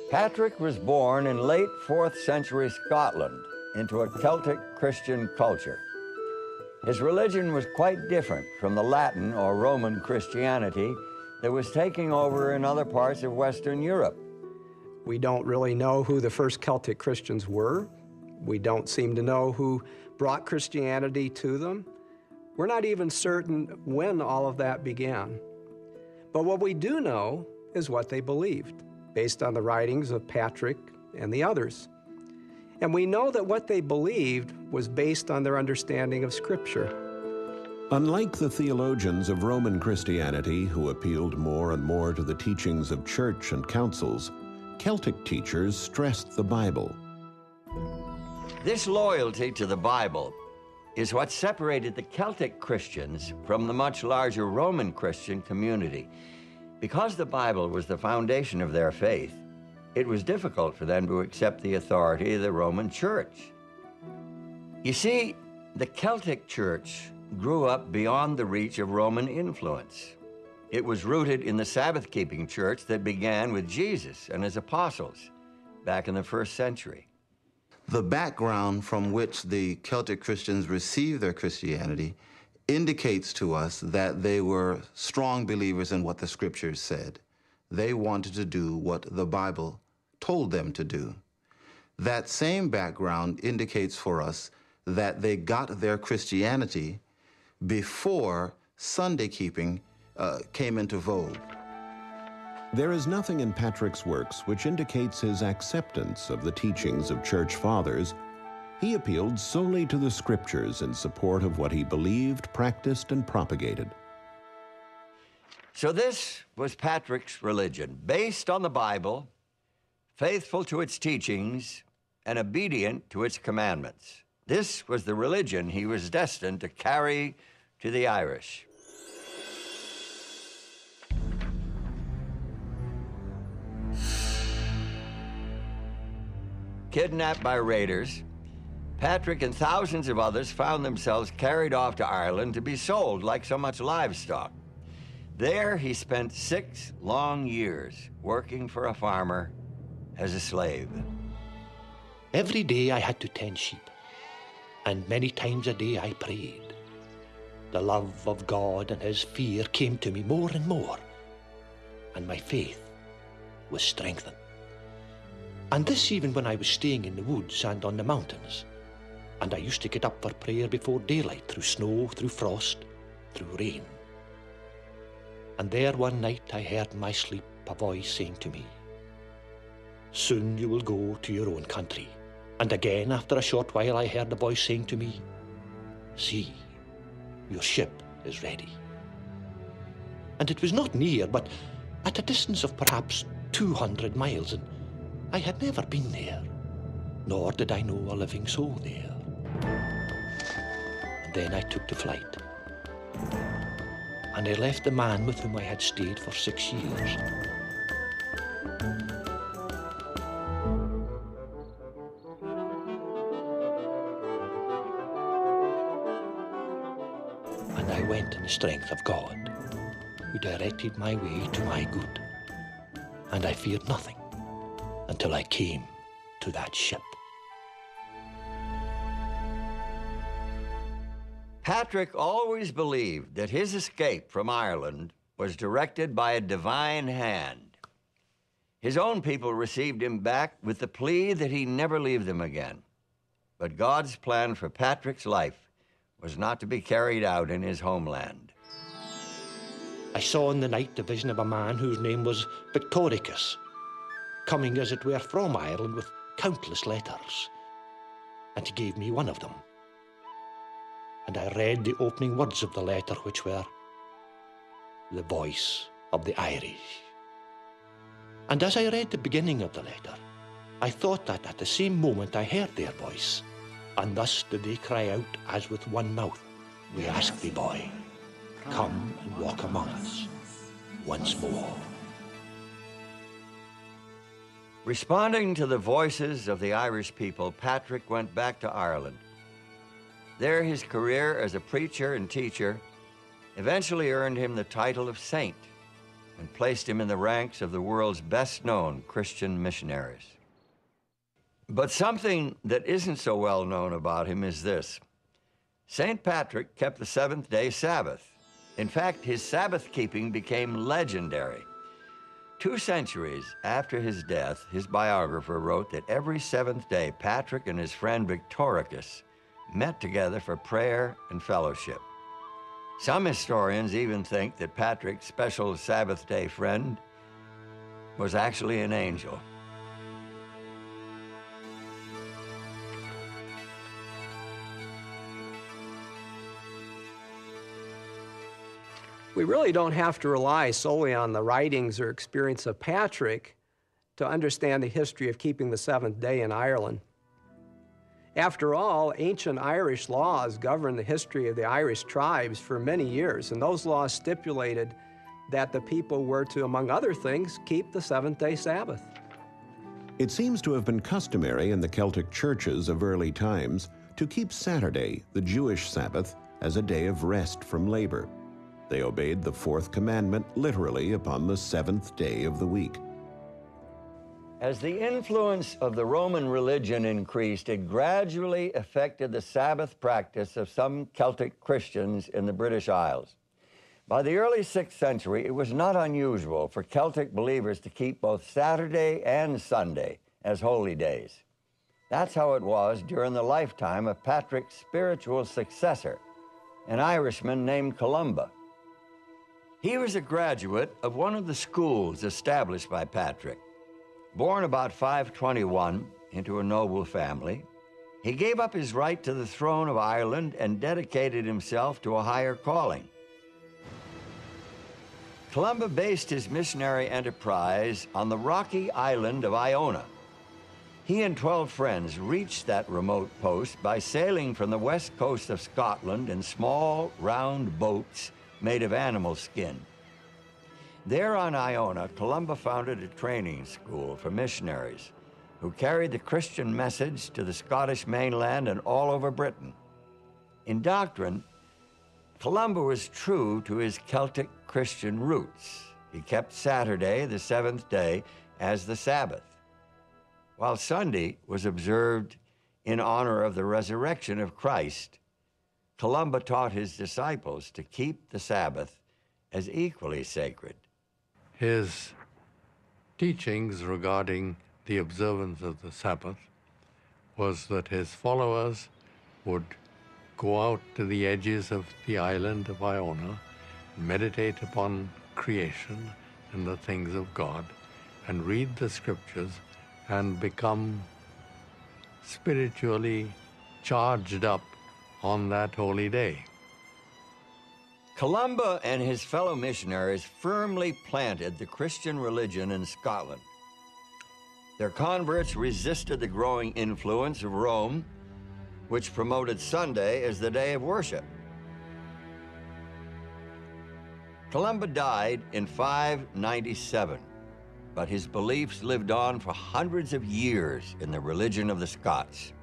Patrick was born in late 4th century Scotland into a Celtic Christian culture. His religion was quite different from the Latin or Roman Christianity that was taking over in other parts of Western Europe. We don't really know who the first Celtic Christians were. We don't seem to know who brought Christianity to them. We're not even certain when all of that began. But what we do know is what they believed, based on the writings of Patrick and the others. And we know that what they believed was based on their understanding of Scripture. Unlike the theologians of Roman Christianity, who appealed more and more to the teachings of church and councils, Celtic teachers stressed the Bible. This loyalty to the Bible is what separated the Celtic Christians from the much larger Roman Christian community. Because the Bible was the foundation of their faith, it was difficult for them to accept the authority of the Roman Church. You see, the Celtic Church grew up beyond the reach of Roman influence. It was rooted in the Sabbath-keeping church that began with Jesus and his apostles back in the 1st century. The background from which the Celtic Christians received their Christianity indicates to us that they were strong believers in what the Scriptures said. They wanted to do what the Bible told them to do. That same background indicates for us that they got their Christianity before Sunday keeping came into vogue. There is nothing in Patrick's works which indicates his acceptance of the teachings of church fathers. He appealed solely to the Scriptures in support of what he believed, practiced, and propagated. So this was Patrick's religion, based on the Bible, faithful to its teachings, and obedient to its commandments. This was the religion he was destined to carry to the Irish. Kidnapped by raiders, Patrick and thousands of others found themselves carried off to Ireland to be sold like so much livestock. There he spent 6 long years working for a farmer as a slave. Every day I had to tend sheep, and many times a day I prayed. The love of God and his fear came to me more and more, and my faith was strengthened. And this even when I was staying in the woods and on the mountains. And I used to get up for prayer before daylight, through snow, through frost, through rain. And there one night I heard in my sleep a voice saying to me, "Soon you will go to your own country." And again, after a short while, I heard the voice saying to me, "See, your ship is ready." And it was not near, but at a distance of perhaps 200 miles, and I had never been there, nor did I know a living soul there. And then I took to flight, and I left the man with whom I had stayed for 6 years. And I went in the strength of God, who directed my way to my good, and I feared nothing until I came to that ship. Patrick always believed that his escape from Ireland was directed by a divine hand. His own people received him back with the plea that he never leave them again. But God's plan for Patrick's life was not to be carried out in his homeland. I saw in the night the vision of a man whose name was Victoricus, coming as it were from Ireland with countless letters, and he gave me one of them. And I read the opening words of the letter, which were, "The voice of the Irish." And as I read the beginning of the letter, I thought that at the same moment I heard their voice, and thus did they cry out as with one mouth, "We ask thee, boy, come and walk among us once more." Responding to the voices of the Irish people, Patrick went back to Ireland. There, his career as a preacher and teacher eventually earned him the title of saint. and placed him in the ranks of the world's best-known Christian missionaries. But something that isn't so well known about him is this. St. Patrick kept the seventh-day Sabbath. In fact, his Sabbath-keeping became legendary. 2 centuries after his death, his biographer wrote that every seventh day, Patrick and his friend Victoricus met together for prayer and fellowship. Some historians even think that Patrick's special Sabbath day friend was actually an angel. We really don't have to rely solely on the writings or experience of Patrick to understand the history of keeping the seventh day in Ireland. After all, ancient Irish laws governed the history of the Irish tribes for many years, and those laws stipulated that the people were to, among other things, keep the seventh-day Sabbath. It seems to have been customary in the Celtic churches of early times to keep Saturday, the Jewish Sabbath, as a day of rest from labor. They obeyed the fourth commandment literally upon the seventh day of the week. As the influence of the Roman religion increased, it gradually affected the Sabbath practice of some Celtic Christians in the British Isles. By the early 6th century, it was not unusual for Celtic believers to keep both Saturday and Sunday as holy days. That's how it was during the lifetime of Patrick's spiritual successor, an Irishman named Columba. He was a graduate of one of the schools established by Patrick. Born about 521 into a noble family, he gave up his right to the throne of Ireland and dedicated himself to a higher calling. Columba based his missionary enterprise on the rocky island of Iona. He and 12 friends reached that remote post by sailing from the west coast of Scotland in small, round boats made of animal skin. There on Iona, Columba founded a training school for missionaries who carried the Christian message to the Scottish mainland and all over Britain. In doctrine, Columba was true to his Celtic Christian roots. He kept Saturday, the seventh day, as the Sabbath, while Sunday was observed in honor of the resurrection of Christ. Columba taught his disciples to keep the Sabbath as equally sacred. His teachings regarding the observance of the Sabbath was that his followers would go out to the edges of the island of Iona, meditate upon creation and the things of God, and read the scriptures and become spiritually charged up on that holy day. Columba and his fellow missionaries firmly planted the Christian religion in Scotland. Their converts resisted the growing influence of Rome, which promoted Sunday as the day of worship. Columba died in 597, but his beliefs lived on for hundreds of years in the religion of the Scots.